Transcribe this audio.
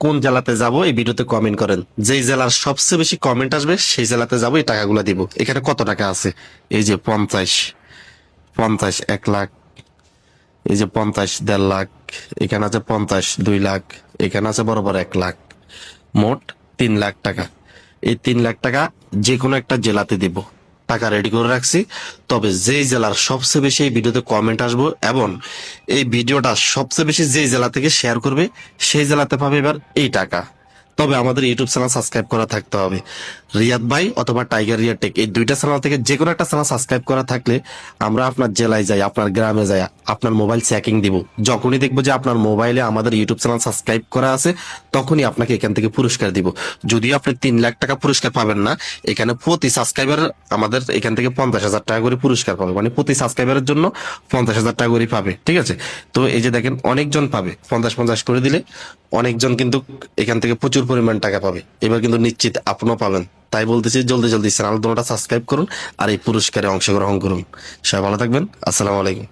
কোন জেলাতে যাব এই ভিডিওতে কমেন্ট করেন। যেই জেলার সবচেয়ে বেশি কমেন্ট আসবে সেই জেলাতে যাব, এই টাকাগুলো দিব। এখানে কত টাকা আছে? এই যে 50, 50 1 লাখ, এই যে 50 1.5 লাখ, এখানে আছে 50 2 লাখ, এখানে আছে বরাবর 1 লাখ, মোট 3 লাখ টাকা। এই 3 লাখ টাকা যে কোনো একটা জেলাতে দিব, টাকা রেডি করে রাখছি। তবে যেই জেলার সবচেয়ে বেশি এই ভিডিওতে কমেন্ট আসবো এবং এই ভিডিওটা সবচেয়ে বেশি যেই জেলা থেকে শেয়ার করবে সেই জেলাতে পাবে এবার এই টাকা। তবে আমাদের ইউটিউব চ্যানেল সাবস্ক্রাইব করা থাকতে হবে। রিয়াদ ভাই অথবা টাইগার রিয়া টেক, এই দুইটা চ্যানেল থেকে যে কোনো একটা চ্যানেল সাবস্ক্রাইব করা থাকলে আমরা আপনার জেলায় যাই, আপনার গ্রামে যাই, আপনার মোবাইল চেকিং দিব। যখনই দেখবো যে আপনার মোবাইলে আমাদের ইউটিউব চ্যানেল সাবস্ক্রাইব করা আছে, তখনই আপনাকে এখান থেকে পুরস্কার দিব। যদিও আপনি 3 লাখ টাকা পুরস্কার পাবেন না, এখানে প্রতি সাবস্ক্রাইবার আমাদের এখান থেকে 50,000 টাকা করে পুরস্কার পাবে, মানে প্রতি সাবস্ক্রাইবারের জন্য 50,000 টাকা করে পাবে। ঠিক আছে, তো এই যে দেখেন অনেকজন পাবে, 50-50 করে দিলে অনেকজন কিন্তু এখান থেকে প্রচুর পরিমাণ টাকা পাবে। এবার কিন্তু নিশ্চিত আপনিও পাবেন। তাই বলতেছি জলদি জলদি চ্যানেল দুটোটা সাবস্ক্রাইব করুন আর এই পুরস্কারে অংশগ্রহণ করুন। সবাই ভালো থাকবেন। আসসালামু আলাইকুম।